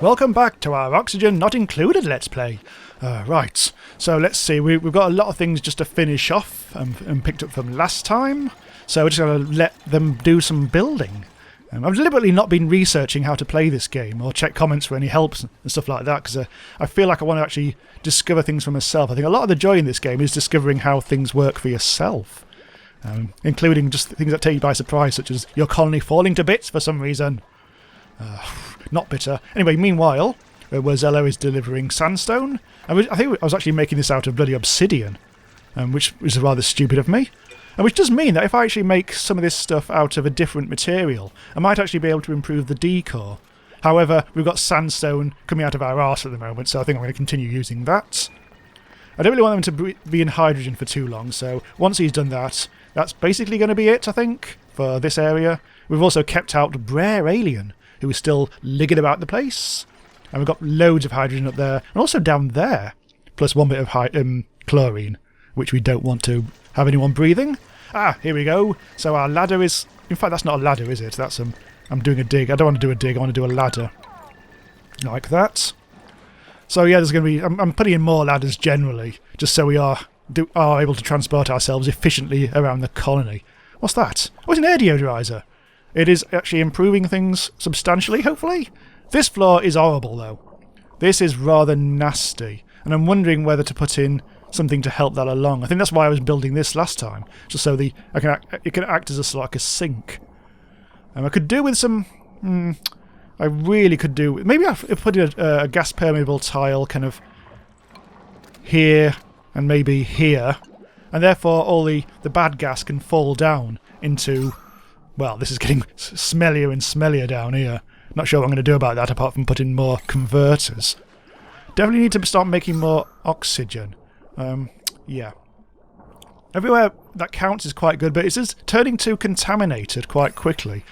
Welcome back to our Oxygen Not Included Let's Play. Right, so let's see, we've got a lot of things just to finish off and picked up from last time, so we're just going to let them do some building. I've deliberately not been researching how to play this game or check comments for any helps and stuff like that, because I feel like I want to actually discover things for myself. I think a lot of the joy in this game is discovering how things work for yourself, including just things that take you by surprise, such as your colony falling to bits for some reason. Not bitter. Anyway, meanwhile, Wurzella is delivering sandstone. I think I was actually making this out of bloody obsidian, which is rather stupid of me. And which does mean that if I actually make some of this stuff out of a different material, I might actually be able to improve the decor. However, we've got sandstone coming out of our arse at the moment, so I think I'm going to continue using that. I don't really want them to be in hydrogen for too long, so once he's done that, that's basically going to be it, I think, for this area. We've also kept out Brer Alien, who is still ligging about the place. And we've got loads of hydrogen up there, and also down there, plus one bit of chlorine, which we don't want to have anyone breathing. Here we go. So our ladder is... In fact, that's not a ladder, is it? That's I'm doing a dig. I don't want to do a dig, I want to do a ladder. Like that. So yeah, there's going to be... I'm putting in more ladders generally, just so we are able to transport ourselves efficiently around the colony. What's that? Oh, it's an air deodorizer. It is actually improving things substantially, hopefully. This floor is horrible, though. This is rather nasty, and I'm wondering whether to put in something to help that along. I think that's why I was building this last time, just so it can act as like a sink. I could do with some... I really could do... Maybe I put in a gas permeable tile kind of here and maybe here, and therefore all the bad gas can fall down into... Well, this is getting smellier and smellier down here. Not sure what I'm going to do about that apart from put in more converters. Definitely need to start making more oxygen. Yeah. Everywhere that counts is quite good, but it's just turning too contaminated quite quickly.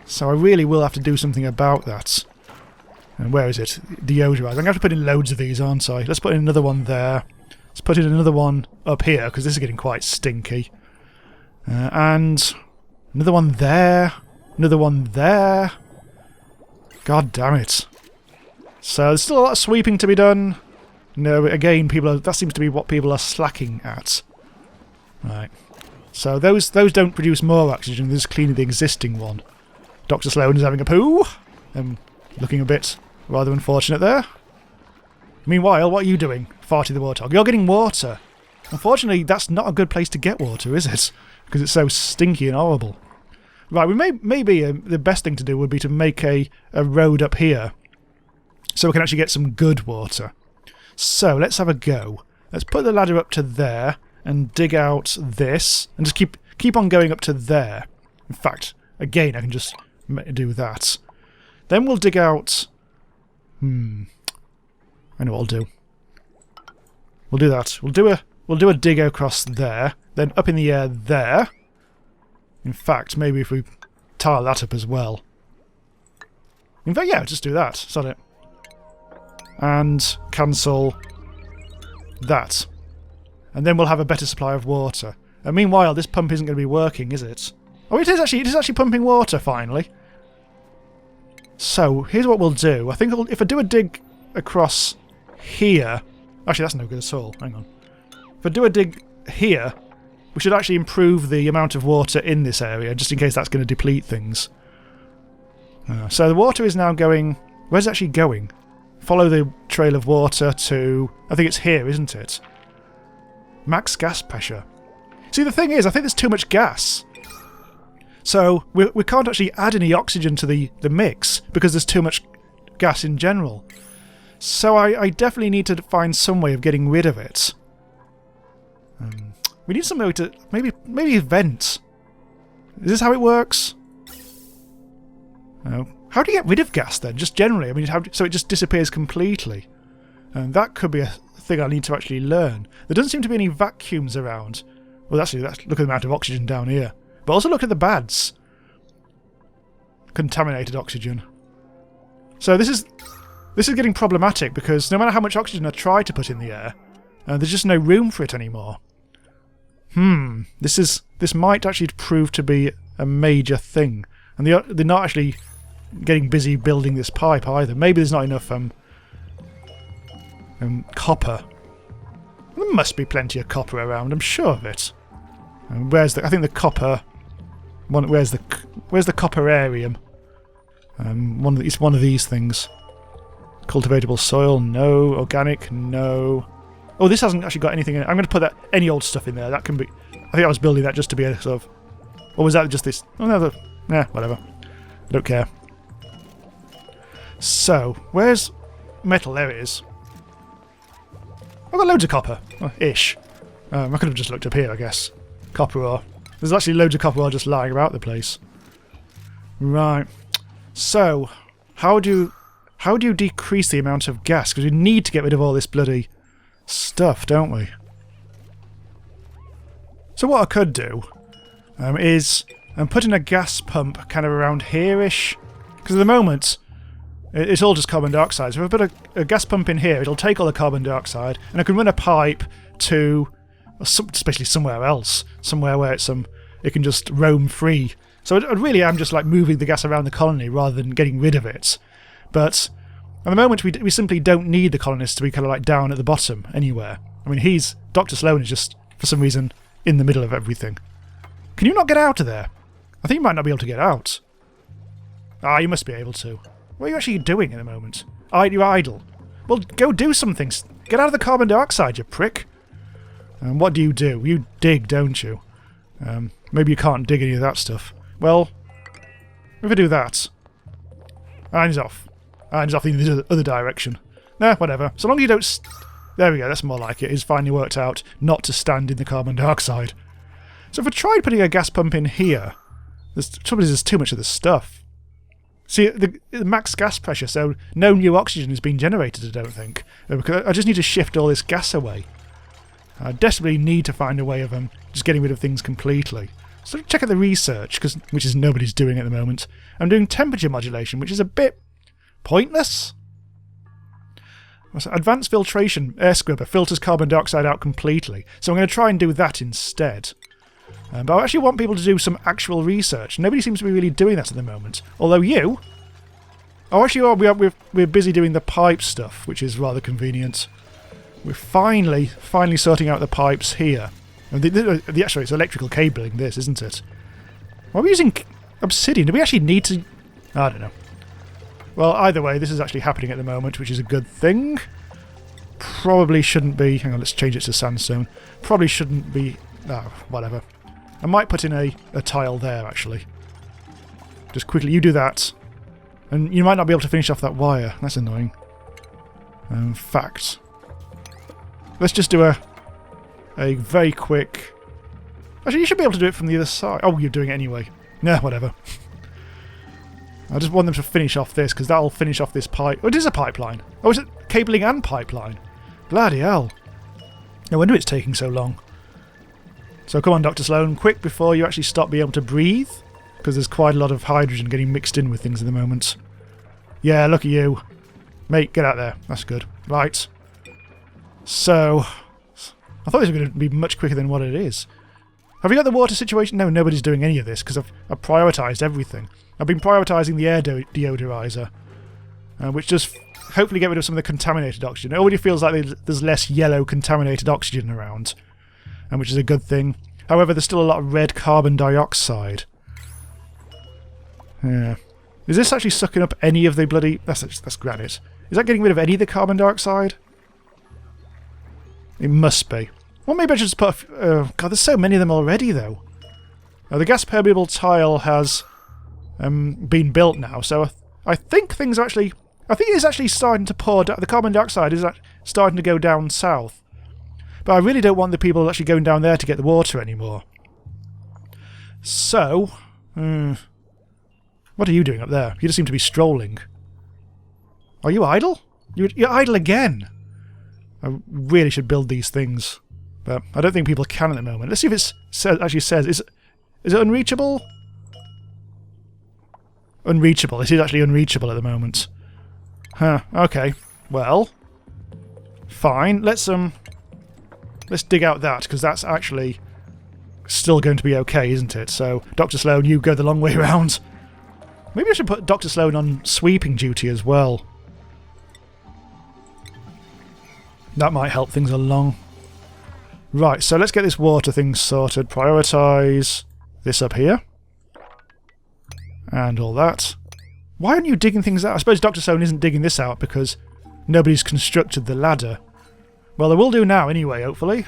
So I really will have to do something about that. And where is it? Deodorizer. I'm going to have to put in loads of these, aren't I? Let's put in another one there. Let's put in another one up here, because this is getting quite stinky. And... Another one there. Another one there. God damn it. So there's still a lot of sweeping to be done. No, but again, that seems to be what people are slacking at. Right. So those don't produce more oxygen, they're just cleaning the existing one. Dr. Sloan is having a poo. Looking a bit rather unfortunate there. Meanwhile, what are you doing, Farty the Warthog? You're getting water. Unfortunately, that's not a good place to get water, is it? Because it's so stinky and horrible. Right, maybe the best thing to do would be to make a road up here, so we can actually get some good water. So, let's have a go. Let's put the ladder up to there, and dig out this, and just keep on going up to there. In fact, again, I can just do that. Then we'll dig out... I know what I'll do. We'll do that. We'll do a dig across there, then up in the air there. In fact, maybe if we tile that up as well. In fact, yeah, just do that. Sod it. And cancel that. And then we'll have a better supply of water. And meanwhile, this pump isn't going to be working, is it? Oh, it is actually pumping water, finally. So, here's what we'll do. I think if I do a dig across here... Actually, that's no good at all. Hang on. If I do a dig here... We should actually improve the amount of water in this area, just in case that's going to deplete things. So the water is now going... Where's it actually going? Follow the trail of water to... I think it's here, isn't it? Max gas pressure. See, the thing is, I think there's too much gas. So we can't actually add any oxygen to the mix, because there's too much gas in general. So I definitely need to find some way of getting rid of it. We need some way to... Maybe vent. Is this how it works? No. How do you get rid of gas then? Just generally? I mean, so it just disappears completely. That could be a thing I need to actually learn. There doesn't seem to be any vacuums around. Well, actually, look at the amount of oxygen down here. But also look at the bads. Contaminated oxygen. So this is getting problematic, because no matter how much oxygen I try to put in the air, there's just no room for it anymore. This might actually prove to be a major thing. And they're not actually getting busy building this pipe either. Maybe there's not enough copper. There must be plenty of copper around, I'm sure of it. And where's the... I think the copper... Where's the copperium? It's one of these things. Cultivatable soil, no. Organic, no. Oh, this hasn't actually got anything in it. I'm going to put any old stuff in there. That can be... I think I was building that just to be a sort of... Or was that just this... Oh, no, whatever. I don't care. So, where's metal? There it is. I've got loads of copper. Ish. I could have just looked up here, I guess. Copper ore. There's actually loads of copper ore just lying about the place. Right. So, how do you decrease the amount of gas? Because we need to get rid of all this bloody stuff, don't we? So what I could do is put in a gas pump kind of around here-ish. Because at the moment, it's all just carbon dioxide. So if I put a gas pump in here, it'll take all the carbon dioxide, and I can run a pipe to... especially somewhere else, somewhere where it's it can just roam free. So I really am just like moving the gas around the colony rather than getting rid of it. But at the moment we simply don't need the colonists to be kind of like down at the bottom anywhere. I mean, Dr. Sloan is just for some reason in the middle of everything. Can you not get out of there? I think you might not be able to get out. Ah, you must be able to. What are you actually doing at the moment? You're idle. Well, go do some things. Get out of the carbon dioxide, you prick. And what do? You dig, don't you? Maybe you can't dig any of that stuff. Well, if I do that... And he's off. And he's off in the other direction. Nah, whatever. So long as you don't... There we go, that's more like it. It's finally worked out not to stand in the carbon dioxide. So if I tried putting a gas pump in here... The trouble is there's too much of this stuff. See, the max gas pressure, so no new oxygen is being generated, I don't think. Because I just need to shift all this gas away. I desperately need to find a way of just getting rid of things completely. So check out the research, which is nobody's doing at the moment. I'm doing temperature modulation, which is a bit pointless. Advanced filtration air scrubber filters carbon dioxide out completely. So I'm going to try and do that instead. But I actually want people to do some actual research. Nobody seems to be really doing that at the moment. Although you... Oh, actually, we're busy doing the pipe stuff, which is rather convenient. We're finally sorting out the pipes here. And actually, it's electrical cabling, this, isn't it? Why are we using obsidian? Do we actually need to... I don't know. Well, either way, this is actually happening at the moment, which is a good thing. Probably shouldn't be... Hang on, let's change it to sandstone. Probably shouldn't be... Oh, whatever. I might put in a tile there, actually. Just quickly, you do that. And you might not be able to finish off that wire. That's annoying. Fact. Let's just do a very quick... Actually, you should be able to do it from the other side. Oh, you're doing it anyway. Nah, whatever. I just want them to finish off this, because that'll finish off this pipe. Oh, it is a pipeline. Oh, is it cabling and pipeline? Bloody hell. No wonder it's taking so long. So come on, Dr. Sloan, quick before you actually stop being able to breathe, because there's quite a lot of hydrogen getting mixed in with things at the moment. Yeah, look at you. Mate, get out there. That's good. Right. So, I thought this was going to be much quicker than what it is. Have you got the water situation? No, nobody's doing any of this, because I've prioritised everything. I've been prioritising the air deodorizer, which does hopefully get rid of some of the contaminated oxygen. It already feels like there's less yellow contaminated oxygen around, which is a good thing. However, there's still a lot of red carbon dioxide. Yeah. Is this actually sucking up any of the bloody... That's granite. Is that getting rid of any of the carbon dioxide? It must be. Well, maybe I should just put God, there's so many of them already, though. The gas permeable tile has been built now, so I think things are actually... I think it's actually starting to pour... The carbon dioxide is starting to go down south. But I really don't want the people actually going down there to get the water anymore. So... what are you doing up there? You just seem to be strolling. Are you idle? You're idle again! I really should build these things. But I don't think people can at the moment. Let's see if it actually says... Is it unreachable? Unreachable. It is actually unreachable at the moment. Huh, okay. Well... Fine. Let's dig out that, because that's actually still going to be okay, isn't it? So, Dr. Sloan, you go the long way around. Maybe I should put Dr. Sloan on sweeping duty as well. That might help things along. Right, so let's get this water thing sorted. Prioritise this up here. And all that. Why aren't you digging things out? I suppose Dr. Sloan isn't digging this out because nobody's constructed the ladder. Well, they will do now anyway, hopefully.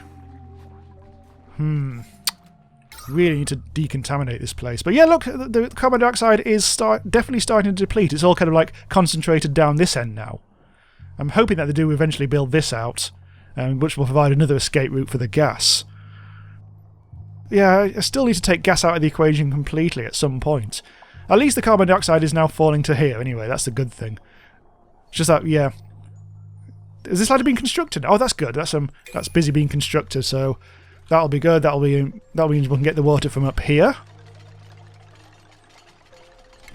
Really need to decontaminate this place. But yeah, look, the carbon dioxide is definitely starting to deplete. It's all kind of like concentrated down this end now. I'm hoping that they do eventually build this out, which will provide another escape route for the gas. Yeah, I still need to take gas out of the equation completely at some point. At least the carbon dioxide is now falling to here anyway, that's the good thing. It's just that, yeah. Has this ladder been constructed? Oh, that's good. That's busy being constructed, so that'll be good. That'll mean we can get the water from up here.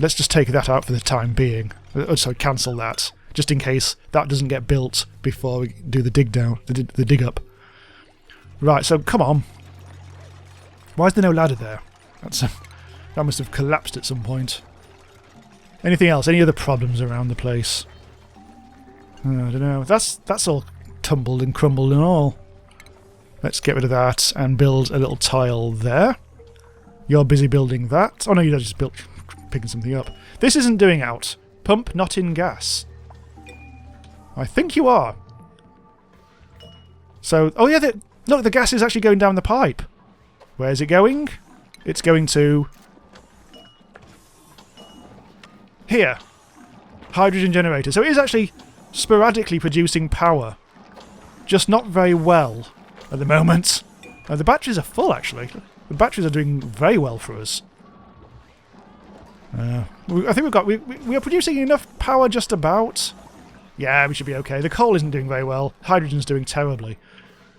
Let's just take that out for the time being. So cancel that, just in case that doesn't get built before we do the dig down, the dig up. Right, so come on. Why is there no ladder there? That must have collapsed at some point. Anything else? Any other problems around the place? I don't know. That's all tumbled and crumbled and all. Let's get rid of that and build a little tile there. You're busy building that. Oh no, you're just picking something up. This isn't doing out. Pump not in gas. I think you are. So, oh yeah, look, the gas is actually going down the pipe. Where's it going? It's going to... here. Hydrogen generator. So it is actually sporadically producing power. Just not very well at the moment. The batteries are full, actually. The batteries are doing very well for us. I think we are producing enough power just about. Yeah, we should be okay. The coal isn't doing very well. Hydrogen's doing terribly.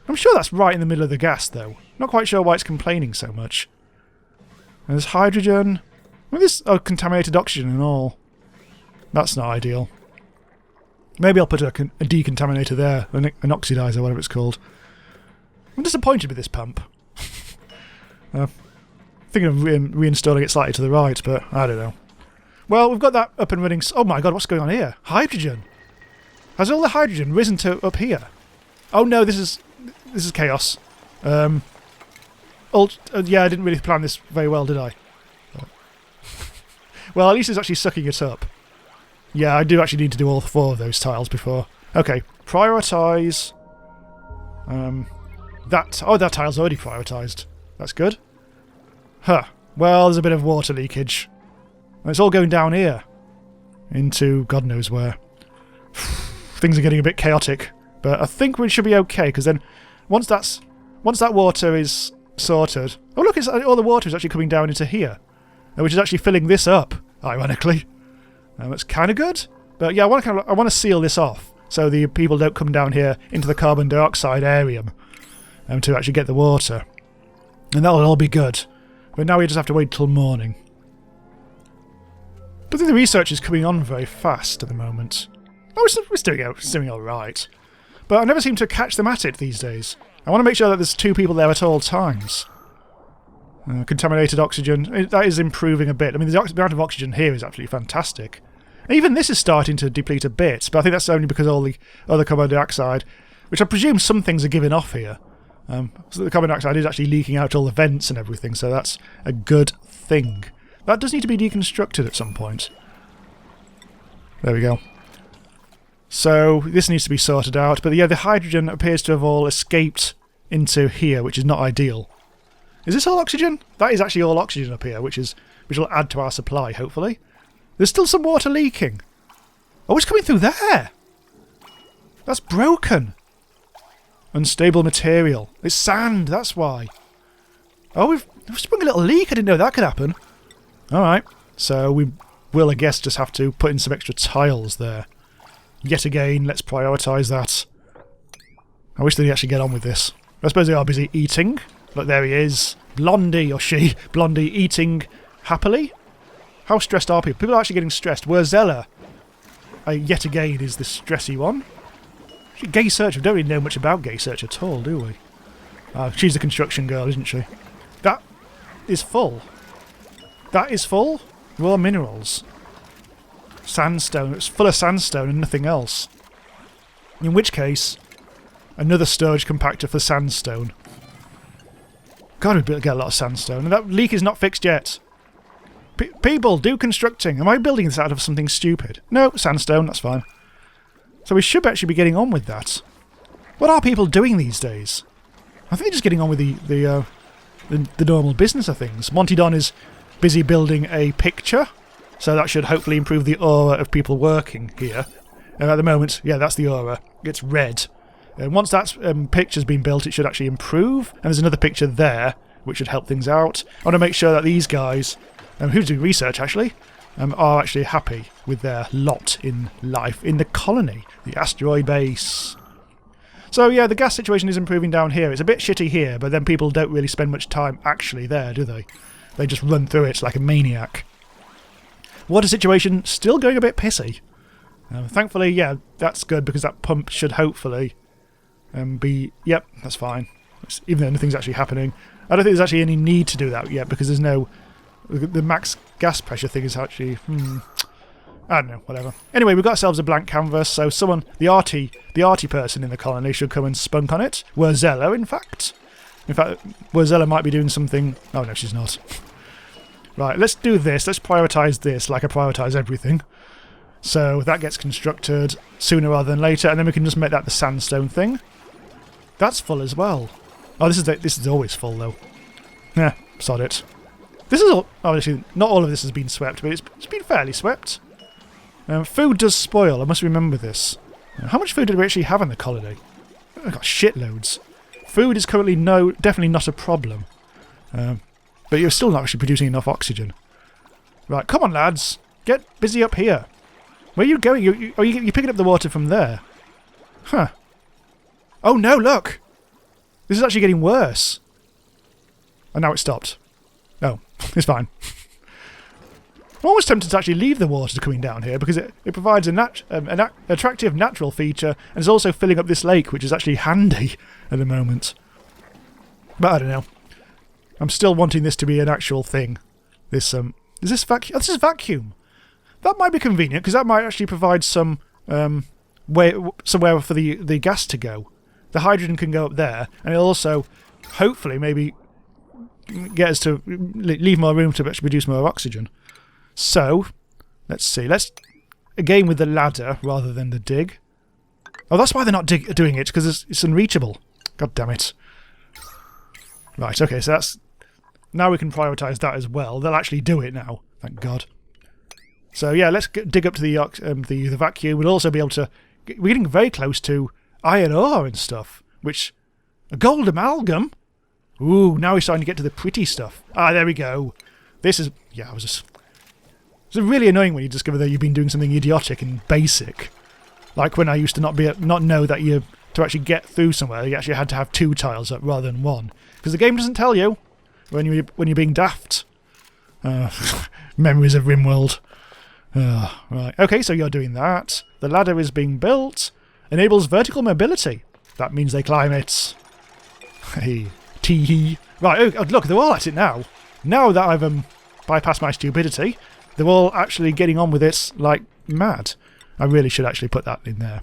I'm sure that's right in the middle of the gas, though. Not quite sure why it's complaining so much. And there's hydrogen. Well, this contaminated oxygen and all. That's not ideal. Maybe I'll put a decontaminator there, an oxidizer, whatever it's called. I'm disappointed with this pump. Thinking of reinstalling it slightly to the right, but I don't know. Well, we've got that up and running. Oh my god, what's going on here? Hydrogen! Has all the hydrogen risen to up here? Oh no, this is chaos. Yeah, I didn't really plan this very well, did I? Well, at least it's actually sucking it up. Yeah, I do actually need to do all 4 of those tiles before. Okay, prioritise. That tile's already prioritised. That's good. Huh. Well, there's a bit of water leakage. And it's all going down here. Into God knows where. Things are getting a bit chaotic. But I think we should be okay, because then once that water is sorted... Oh look, all the water is actually coming down into here. Which is actually filling this up, ironically. That's kind of good. But yeah, I want to seal this off, so the people don't come down here into the carbon dioxide area to actually get the water. And that'll all be good. But now we just have to wait till morning. I don't think the research is coming on very fast at the moment. Oh, it's doing alright. But I never seem to catch them at it these days. I want to make sure that there's 2 people there at all times. Contaminated oxygen. That is improving a bit. I mean, the amount of oxygen here is absolutely fantastic. Even this is starting to deplete a bit, but I think that's only because all the other carbon dioxide, which I presume some things are giving off here. So the carbon dioxide is actually leaking out all the vents and everything, so that's a good thing. That does need to be deconstructed at some point. There we go. So this needs to be sorted out, but yeah, the hydrogen appears to have all escaped into here, which is not ideal. Is this all oxygen? That is actually all oxygen up here, which will add to our supply, hopefully. There's still some water leaking. Oh, it's coming through there! That's broken! Unstable material. It's sand, that's why. Oh, we've sprung a little leak. I didn't know that could happen. Alright, so we will, I guess, just have to put in some extra tiles there. Yet again, let's prioritise that. I wish they'd actually get on with this. I suppose they are busy eating. Look, there he is. Blondie, or she. Blondie eating happily. How stressed are people? People are actually getting stressed. Wurzella, yet again, is the stressy one. Gay Search. We don't really know much about Gay Search at all, do we? She's the construction girl, isn't she? That is full. That is full? Raw minerals. sandstone. It's full of sandstone and nothing else. In which case, another storage compactor for sandstone. God, we get a lot of sandstone. And that leak is not fixed yet. People, do constructing. Am I building this out of something stupid? No, sandstone, that's fine. So we should actually be getting on with that. What are people doing these days? I think they're just getting on with the normal business of things. Monty Don is busy building a picture, so that should hopefully improve the aura of people working here. And at the moment, yeah, that's the aura. It's red. And once that picture's been built, it should actually improve. And there's another picture there, which should help things out. I want to make sure that these guys, who's doing research actually, are actually happy with their lot in life in the colony, the asteroid base. So yeah, the gas situation is improving down here. It's a bit shitty here, but then people don't really spend much time actually there, do they? They just run through it like a maniac. Water situation still going a bit pissy. Thankfully, yeah, that's good because that pump should hopefully be... Yep, that's fine. Even though nothing's actually happening. I don't think there's actually any need to do that yet because there's no... The max gas pressure thing is actually... I don't know, whatever. Anyway, we've got ourselves a blank canvas, so someone, the arty person in the colony should come and spunk on it. Wurzella, in fact. In fact, Wurzella might be doing something... Oh, no, she's not. Right, let's do this. Let's prioritise this like I prioritise everything. So that gets constructed sooner rather than later, and then we can just make that the sandstone thing. That's full as well. Oh, this is always full, though. Yeah, sod it. This is all... Obviously, not all of this has been swept, but it's been fairly swept. Food does spoil, I must remember this. How much food do we actually have in the colony? I've got shitloads. Food is currently definitely not a problem. But you're still not actually producing enough oxygen. Right, come on lads. Get busy up here. Where are you going? You're picking up the water from there. Huh. Oh no, look! This is actually getting worse. And now it stopped. Oh, it's fine. I'm almost tempted to actually leave the water coming down here because it provides an attractive natural feature and is also filling up this lake, which is actually handy at the moment. But I don't know. I'm still wanting this to be an actual thing. This is this vacuum? Oh, this is vacuum. That might be convenient because that might actually provide some somewhere for the gas to go. The hydrogen can go up there, and it'll also hopefully maybe get us to leave more room to actually produce more oxygen. So, let's see. Let's again with the ladder rather than the dig. Oh, that's why they're not doing it, because it's unreachable. God damn it. Right, okay, so that's... Now we can prioritise that as well. They'll actually do it now, thank God. So yeah, let's dig up to the vacuum. We'll also be able to... We're getting very close to iron ore and stuff, which... A gold amalgam? Ooh, now we're starting to get to the pretty stuff. Ah, there we go. This is... Yeah, it's really annoying when you discover that you've been doing something idiotic and basic. Like when I used to not know that to actually get through somewhere, you actually had to have 2 tiles up rather than 1. Because the game doesn't tell you when you're being daft. Memories of RimWorld. Right. Okay, so you're doing that. The ladder is being built. Enables vertical mobility. That means they climb it. Hey. Tee-hee. Right, oh, look, they're all at it now. Now that I've bypassed my stupidity, they're all actually getting on with it like mad. I really should actually put that in there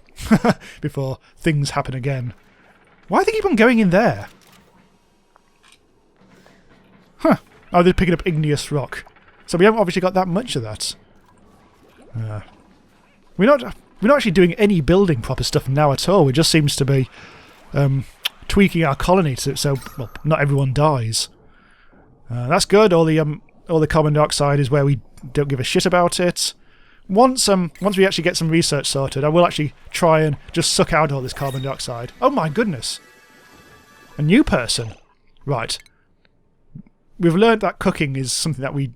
before things happen again. Why do they keep on going in there? Huh. Oh, they're picking up igneous rock. So we haven't obviously got that much of that. We're not actually doing any building proper stuff now at all. It just seems to be tweaking our colony so well, not everyone dies. That's good. All the carbon dioxide is where we don't give a shit about it. Once we actually get some research sorted, I will actually try and just suck out all this carbon dioxide. Oh my goodness! A new person. Right. We've learned that cooking is something that we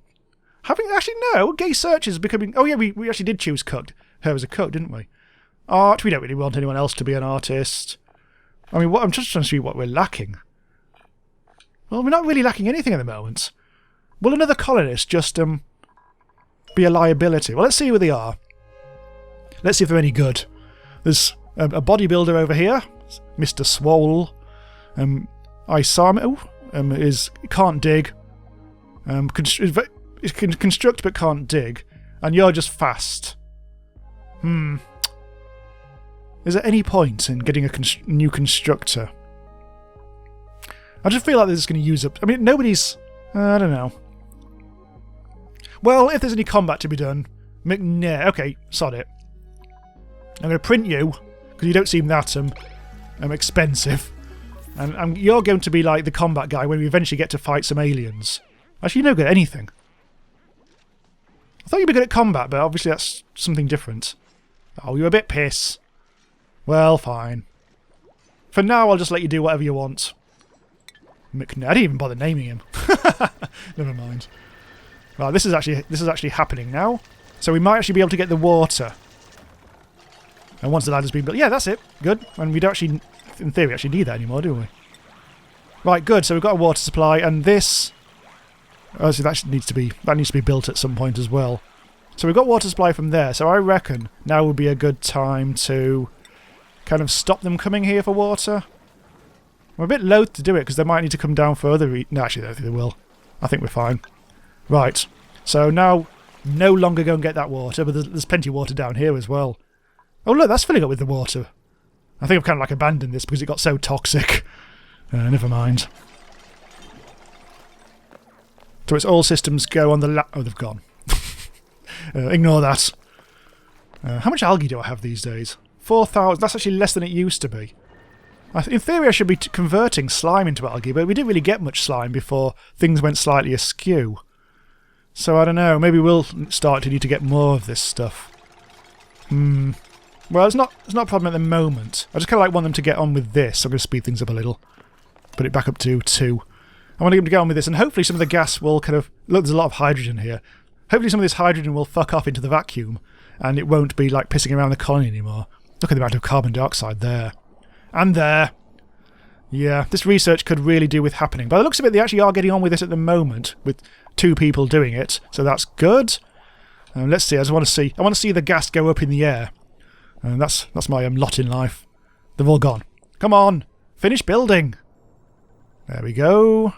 haven't actually. No, gay search is becoming. Oh yeah, we actually did choose cooked. Her as a cook, didn't we? Art. We don't really want anyone else to be an artist. I mean, I'm just trying to see what we're lacking. Well, we're not really lacking anything at the moment. Will another colonist just be a liability? Well, let's see where they are. Let's see if they're any good. There's a bodybuilder over here, Mr. Swole. Isamo can't dig. Can construct but can't dig. And you're just fast. Is there any point in getting a new constructor? I just feel like they're just going to use up... I mean, nobody's... I don't know. Well, if there's any combat to be done... McNair... Okay, sod it. I'm going to print you, because you don't seem that expensive. And you're going to be like the combat guy when we eventually get to fight some aliens. Actually, you're no good at anything. I thought you'd be good at combat, but obviously that's something different. Oh, you're a bit piss. Well, fine. For now, I'll just let you do whatever you want. McNair. I didn't even bother naming him. Never mind. Right, this is actually happening now. So we might actually be able to get the water. And once the ladder's been built... Yeah, that's it. Good. And we don't actually... In theory, actually need that anymore, do we? Right, good. So we've got a water supply, and this... Oh, so that needs to be built at some point as well. So we've got water supply from there, so I reckon now would be a good time to kind of stop them coming here for water. I'm a bit loath to do it, because they might need to come down further. No, actually, I don't think they will. I think we're fine. Right. So now, no longer go and get that water, but there's plenty of water down here as well. Oh, look, that's filling up with the water. I think I've kind of like abandoned this because it got so toxic. Never mind. So it's all systems go on the oh, they've gone. Ignore that. How much algae do I have these days? 4,000. That's actually less than it used to be. In theory, I should be converting slime into algae, but we didn't really get much slime before things went slightly askew. So I don't know. Maybe we'll start to need to get more of this stuff. Well, it's not a problem at the moment. I just kind of like want them to get on with this. I'm going to speed things up a little. Put it back up to 2. I want them to get on with this, and hopefully some of the gas will kind of... Look, there's a lot of hydrogen here. Hopefully some of this hydrogen will fuck off into the vacuum, and it won't be like pissing around the colony anymore. Look at the amount of carbon dioxide there. And there. Yeah, this research could really do with happening. By the looks of it, they actually are getting on with this at the moment, with 2 people doing it, so that's good. Let's see, I want to see the gas go up in the air. And that's my lot in life. They've all gone. Come on, finish building. There we go.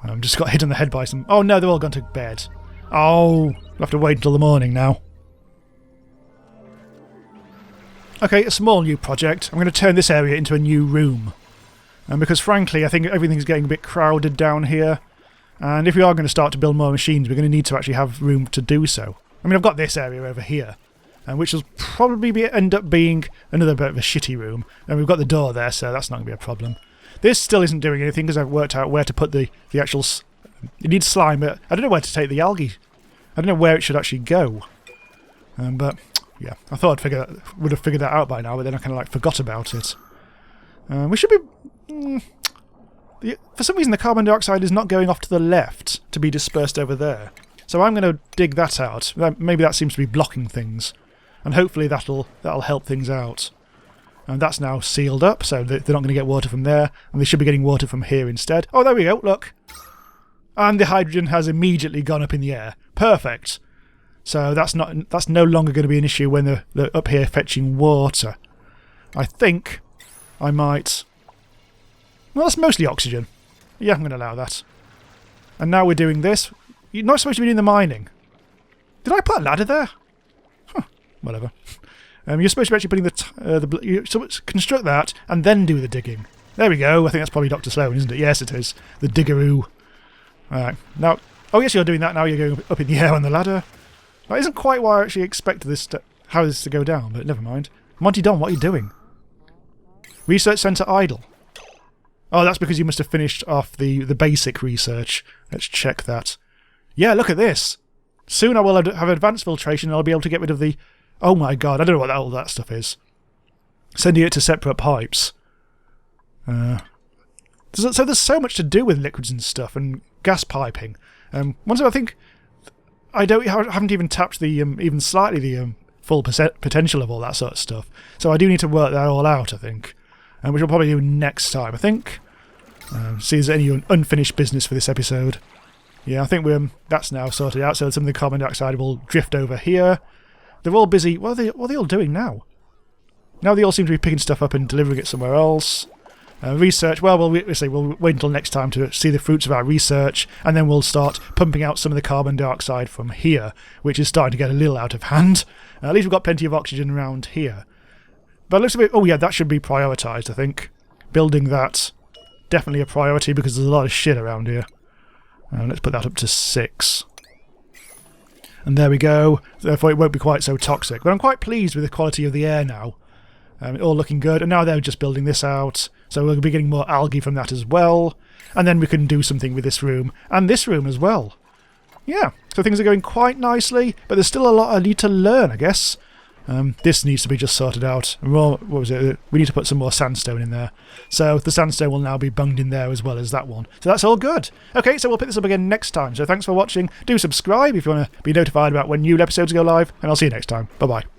I've just got hit on the head by some... Oh no, they've all gone to bed. Oh, we'll have to wait until the morning now. Okay, a small new project. I'm going to turn this area into a new room. And because frankly, I think everything's getting a bit crowded down here. And if we are going to start to build more machines, we're going to need to actually have room to do so. I mean, I've got this area over here, which will probably end up being another bit of a shitty room. And we've got the door there, so that's not going to be a problem. This still isn't doing anything because I've worked out where to put the actual... It needs slime, but I don't know where to take the algae. I don't know where it should actually go. But, yeah, I thought would have figured that out by now, but then I kind of like forgot about it. We should be... For some reason, the carbon dioxide is not going off to the left to be dispersed over there. So I'm going to dig that out. Maybe that seems to be blocking things. And hopefully that'll help things out. And that's now sealed up, so they're not going to get water from there. And they should be getting water from here instead. Oh, there we go, look. And the hydrogen has immediately gone up in the air. Perfect. So that's no longer going to be an issue when they're up here fetching water. I think I might... Well, that's mostly oxygen. Yeah, I'm going to allow that. And now we're doing this. You're not supposed to be doing the mining. Did I put a ladder there? Huh, whatever. You're supposed to be actually putting you're supposed to construct that and then do the digging. There we go. I think that's probably Dr. Sloan, isn't it? Yes, it is. The diggeroo. Alright. Now... Oh, yes, you're doing that. Now you're going up in the air on the ladder. That isn't quite what I actually expected how this to go down, but never mind. Monty Don, what are you doing? Research Centre idle. Oh, that's because you must have finished off the basic research. Let's check that. Yeah, look at this. Soon I will have advanced filtration and I'll be able to get rid of the... Oh my god, I don't know what all that stuff is. Sending it to separate pipes. So there's so much to do with liquids and stuff and gas piping. Once I think... I haven't even tapped the even slightly the full potential of all that sort of stuff. So I do need to work that all out, I think. Which we'll probably do next time, I think. See if there's any unfinished business for this episode. Yeah, I think that's now sorted out, so some of the carbon dioxide will drift over here. They're all busy... What are they all doing now? Now they all seem to be picking stuff up and delivering it somewhere else. Research, well, we'll wait until next time to see the fruits of our research, and then we'll start pumping out some of the carbon dioxide from here, which is starting to get a little out of hand. At least we've got plenty of oxygen around here. But it looks a bit... Oh yeah, that should be prioritised, I think. Building that, definitely a priority, because there's a lot of shit around here. Let's put that up to 6. And there we go. Therefore it won't be quite so toxic. But I'm quite pleased with the quality of the air now. All looking good. And now they're just building this out. So we'll be getting more algae from that as well. And then we can do something with this room. And this room as well. Yeah, so things are going quite nicely. But there's still a lot I need to learn, I guess. This needs to be just sorted out. What was it? We need to put some more sandstone in there. So the sandstone will now be bunged in there as well as that one. So that's all good. Okay, so we'll pick this up again next time. So thanks for watching. Do subscribe if you want to be notified about when new episodes go live. And I'll see you next time. Bye-bye.